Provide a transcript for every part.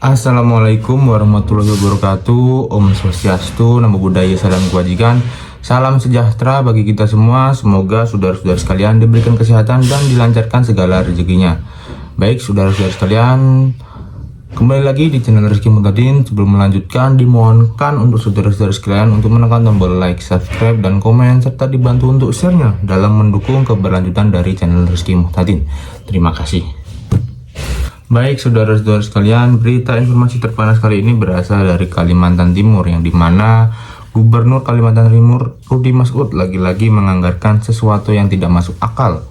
Assalamualaikum warahmatullahi wabarakatuh. Om Swastiastu, Namo Buddhaya, Salam Kebajikan. Salam sejahtera bagi kita semua. Semoga saudara-saudara sekalian diberikan kesehatan dan dilancarkan segala rezekinya. Baik saudara-saudara sekalian, kembali lagi di channel Rizky Muhtadin. Sebelum melanjutkan, dimohonkan untuk saudara-saudara sekalian untuk menekan tombol like, subscribe, dan komen, serta dibantu untuk share-nya dalam mendukung keberlanjutan dari channel Rizky Muhtadin. Terima kasih. Baik saudara-saudara sekalian, berita informasi terpanas kali ini berasal dari Kalimantan Timur, yang dimana Gubernur Kalimantan Timur Rudy Masud lagi-lagi menganggarkan sesuatu yang tidak masuk akal,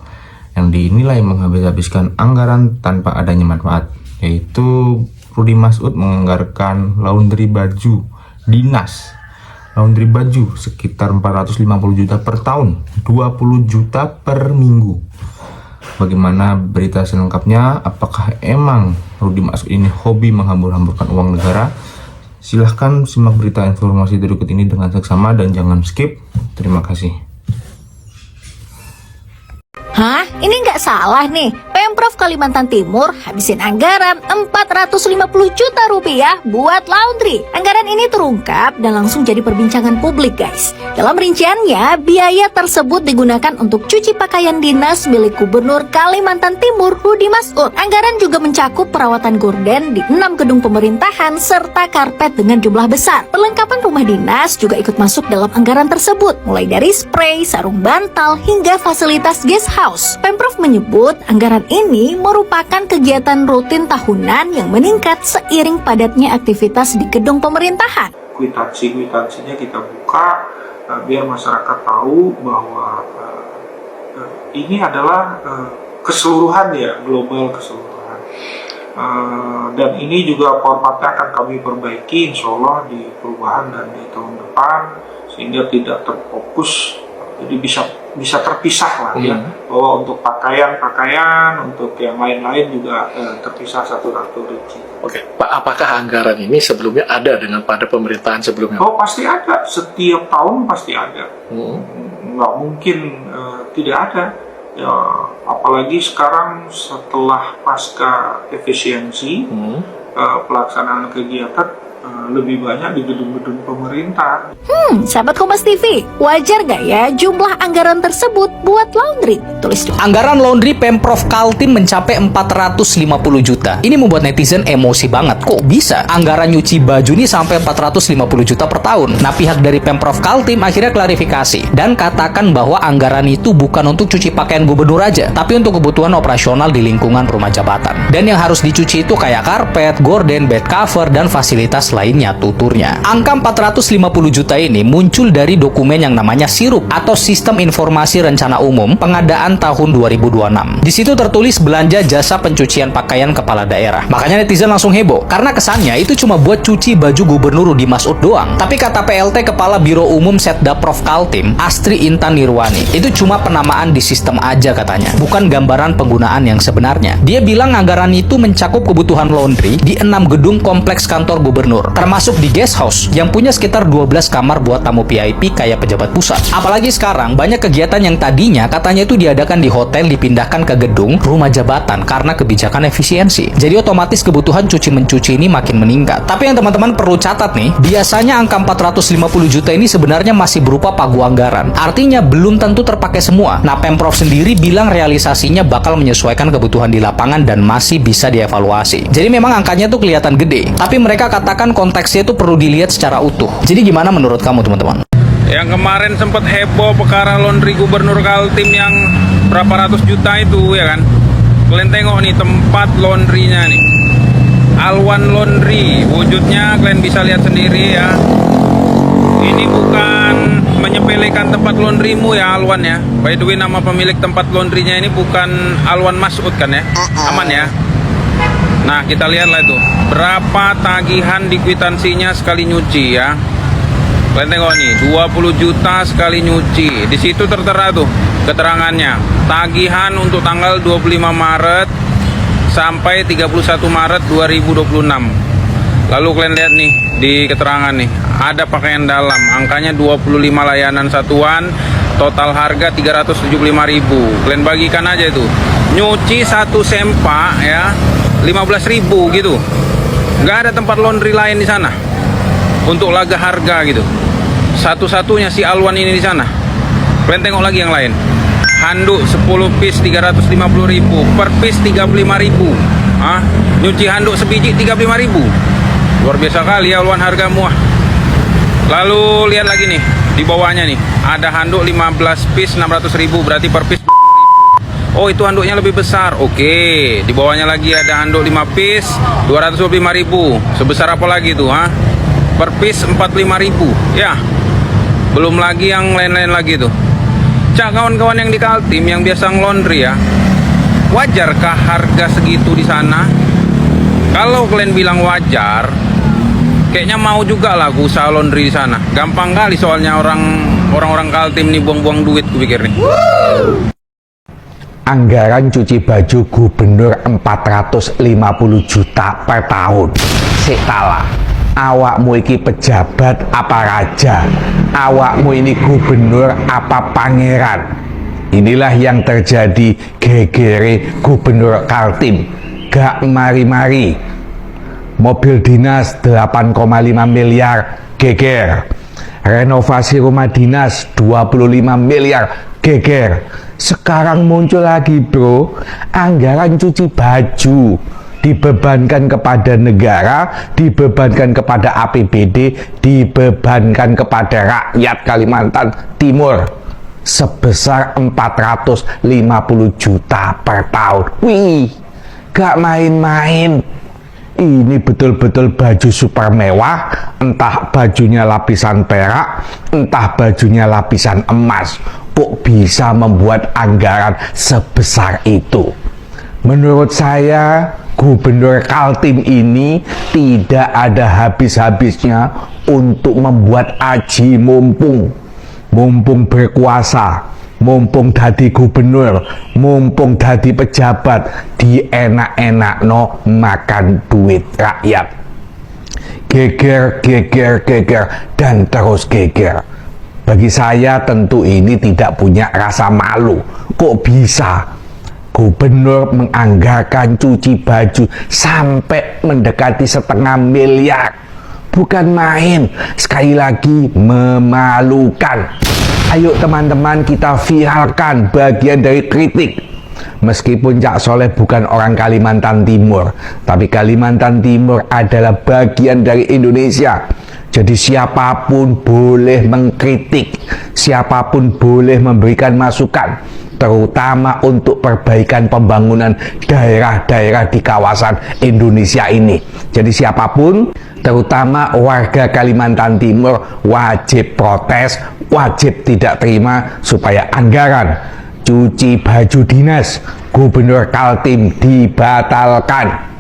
yang dinilai menghabis-habiskan anggaran tanpa adanya manfaat, yaitu Rudy Masud menganggarkan laundry baju dinas, laundry baju sekitar 450 juta per tahun, 20 juta per minggu. Bagaimana berita selengkapnya? Apakah emang Rudy Masud ini hobi menghambur-hamburkan uang negara? Silahkan simak berita informasi berikut ini dengan seksama dan jangan skip. Terima kasih. Hah? Ini nggak salah nih. Pemprov Kalimantan Timur habisin anggaran 450 juta rupiah buat laundry. Anggaran ini terungkap dan langsung jadi perbincangan publik, guys. Dalam rinciannya, biaya tersebut digunakan untuk cuci pakaian dinas milik Gubernur Kalimantan Timur Rudy Masud. Anggaran juga mencakup perawatan gorden di 6 gedung pemerintahan serta karpet dengan jumlah besar. Perlengkapan rumah dinas juga ikut masuk dalam anggaran tersebut, mulai dari spray, sarung bantal, hingga fasilitas guest house. Pemprov menyebut anggaran ini merupakan kegiatan rutin tahunan yang meningkat seiring padatnya aktivitas di gedung pemerintahan. Kwitansinya kita buka biar masyarakat tahu bahwa ini adalah keseluruhan ya, global keseluruhan. Dan ini juga formatnya akan kami perbaiki insya Allah di perubahan dan di tahun depan, sehingga tidak terfokus, jadi bisa terpisah lah ya, bahwa untuk pakaian, untuk yang lain-lain juga terpisah satu-satu rinci. Oke, Pak, apakah anggaran ini sebelumnya ada dengan pada pemerintahan sebelumnya? Oh, pasti ada, setiap tahun pasti ada. Nggak mungkin tidak ada. Ya, apalagi sekarang setelah pasca efisiensi, pelaksanaan kegiatan lebih banyak di gedung-gedung pemerintah. Sahabat Kompas TV, wajar gak ya jumlah anggaran tersebut buat laundry? Tulis dong. Anggaran laundry Pemprov Kaltim mencapai 450 juta. Ini membuat netizen emosi banget. Kok bisa anggaran nyuci baju ini sampai 450 juta per tahun? Nah, pihak dari Pemprov Kaltim akhirnya klarifikasi dan katakan bahwa anggaran itu bukan untuk cuci pakaian gubernur aja, tapi untuk kebutuhan operasional di lingkungan rumah jabatan. Dan yang harus dicuci itu kayak karpet, gorden, bed cover, dan fasilitas lainnya tuturnya. Angka 450 juta ini muncul dari dokumen yang namanya SIRUP atau Sistem Informasi Rencana Umum Pengadaan tahun 2026. Di situ tertulis belanja jasa pencucian pakaian kepala daerah. Makanya netizen langsung heboh karena kesannya itu cuma buat cuci baju Gubernur Rudy Masud doang. Tapi kata PLT Kepala Biro Umum Setda Prof Kaltim, Astri Intan Nirwani, itu cuma penamaan di sistem aja katanya, bukan gambaran penggunaan yang sebenarnya. Dia bilang anggaran itu mencakup kebutuhan laundry di 6 gedung kompleks kantor gubernur, termasuk di guest house yang punya sekitar 12 kamar buat tamu VIP kayak pejabat pusat. Apalagi sekarang banyak kegiatan yang tadinya katanya itu diadakan di hotel dipindahkan ke gedung rumah jabatan karena kebijakan efisiensi. Jadi otomatis kebutuhan cuci-mencuci ini makin meningkat. Tapi yang teman-teman perlu catat nih, biasanya angka 450 juta ini sebenarnya masih berupa pagu anggaran. Artinya belum tentu terpakai semua. Nah, Pemprov sendiri bilang realisasinya bakal menyesuaikan kebutuhan di lapangan dan masih bisa dievaluasi. Jadi memang angkanya tuh kelihatan gede, tapi mereka katakan konteksnya itu perlu dilihat secara utuh. Jadi gimana menurut kamu teman-teman? Yang kemarin sempat heboh perkara laundry Gubernur Kaltim yang berapa ratus juta itu ya kan. Kalian tengok nih tempat laundrynya nih, Alwan Laundry. Wujudnya kalian bisa lihat sendiri ya. Ini bukan menyepelekan tempat laundrymu ya Alwan ya. By the way, nama pemilik tempat laundrynya ini bukan Alwan Masud kan ya. Aman ya. Nah, kita lihatlah itu berapa tagihan di kwitansinya sekali nyuci ya. Kalian tengok nih, 20 juta sekali nyuci. Di situ tertera tuh keterangannya. Tagihan untuk tanggal 25 Maret sampai 31 Maret 2026. Lalu kalian lihat nih di keterangan nih, ada pakaian dalam, angkanya 25 layanan satuan, total harga 375.000. Kalian bagikan aja itu. Nyuci satu sempak ya 15.000 gitu. Nggak ada tempat laundry lain di sana untuk laga harga gitu. Satu-satunya si Alwan ini di sana. Kalian tengok lagi yang lain. Handuk 10 piece 350.000, per piece 35.000. Nyuci handuk sebiji 35.000. Luar biasa kali ya Alwan hargamu. Lalu lihat lagi nih di bawahnya nih, ada handuk 15 piece 600.000, berarti per piece 20.000. Oh, itu handuknya lebih besar. Oke, di bawahnya lagi ada handuk 5 piece 225.000. Sebesar apa lagi tuh, per piece 45.000. Ya. Belum lagi yang lain-lain lagi tuh. Cak, kawan-kawan yang di Kaltim yang biasa ngelondri ya, wajarkah harga segitu di sana? Kalau kalian bilang wajar, kayaknya mau juga lah aku usaha laundry di sana. Gampang kali soalnya orang-orang Kaltim nih buang-buang duit, kupikir nih. Anggaran cuci baju gubernur 450 juta per tahun. Sekala, awakmu iki pejabat apa raja? Awakmu ini gubernur apa pangeran? Inilah yang terjadi gegere gubernur Kaltim. Gak mari-mari. Mobil dinas 8,5 miliar geger. Renovasi rumah dinas 25 miliar geger. Sekarang muncul lagi bro, anggaran cuci baju dibebankan kepada negara, dibebankan kepada APBD, dibebankan kepada rakyat Kalimantan Timur sebesar 450 juta per tahun. Wih, gak main-main. Ini betul-betul baju super mewah, entah bajunya lapisan perak, entah bajunya lapisan emas. Kok bisa membuat anggaran sebesar itu? Menurut saya, Gubernur Kaltim ini tidak ada habis-habisnya untuk membuat aji mumpung berkuasa, mumpung dadi gubernur, mumpung dadi pejabat, dienak-enakno makan duit rakyat. Geger, geger, geger, dan terus geger. Bagi saya tentu ini tidak punya rasa malu. Kok bisa gubernur menganggarkan cuci baju sampai mendekati 1,5 miliar? Bukan main, sekali lagi memalukan. Ayo teman-teman, kita viralkan bagian dari kritik. Meskipun Cak Soleh bukan orang Kalimantan Timur, tapi Kalimantan Timur adalah bagian dari Indonesia. Jadi siapapun boleh mengkritik, siapapun boleh memberikan masukan, terutama untuk perbaikan pembangunan daerah-daerah di kawasan Indonesia ini. Jadi siapapun, terutama warga Kalimantan Timur, wajib protes, wajib tidak terima supaya anggaran cuci baju dinas Gubernur Kaltim dibatalkan.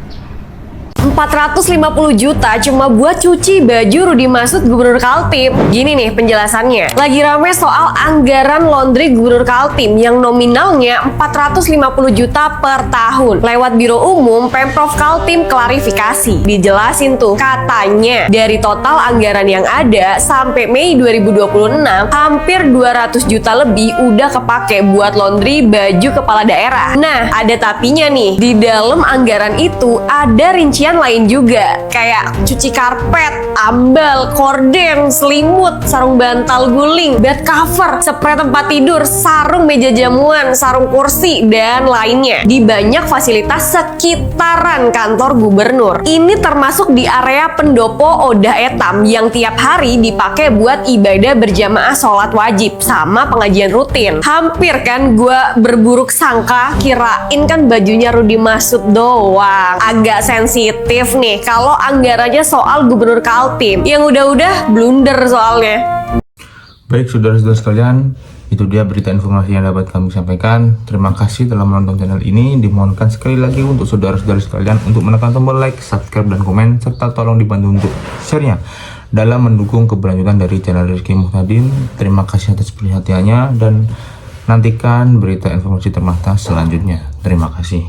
450 juta cuma buat cuci baju Rudi Masud Gubernur Kaltim. Gini nih penjelasannya. Lagi rame soal anggaran laundry Gubernur Kaltim yang nominalnya 450 juta per tahun. Lewat Biro Umum Pemprov Kaltim klarifikasi. Dijelasin tuh, katanya dari total anggaran yang ada sampai Mei 2026, hampir 200 juta lebih udah kepake buat laundry baju kepala daerah. Nah, ada tapinya nih. Di dalam anggaran itu ada rincian lain juga, kayak cuci karpet, ambal, korden, selimut, sarung bantal guling, bed cover, spray tempat tidur, sarung meja jamuan, sarung kursi, dan lainnya di banyak fasilitas sekitaran kantor gubernur. Ini termasuk di area pendopo Odah Etam yang tiap hari dipakai buat ibadah berjamaah sholat wajib sama pengajian rutin. Hampir kan gua berburuk sangka, kirain kan bajunya Rudi Masud doang. Agak sensitif nih kalau anggarannya soal Gubernur Kaltim yang udah-udah blunder soalnya. Baik saudara-saudara sekalian, itu dia berita informasi yang dapat kami sampaikan. Terima kasih telah menonton channel ini. Dimohonkan sekali lagi untuk saudara-saudara sekalian untuk menekan tombol like, subscribe, dan komen, serta tolong dibantu untuk share-nya dalam mendukung keberlanjutan dari channel Rizky Muhtadin. Terima kasih atas perhatiannya dan nantikan berita informasi termata selanjutnya. Terima kasih.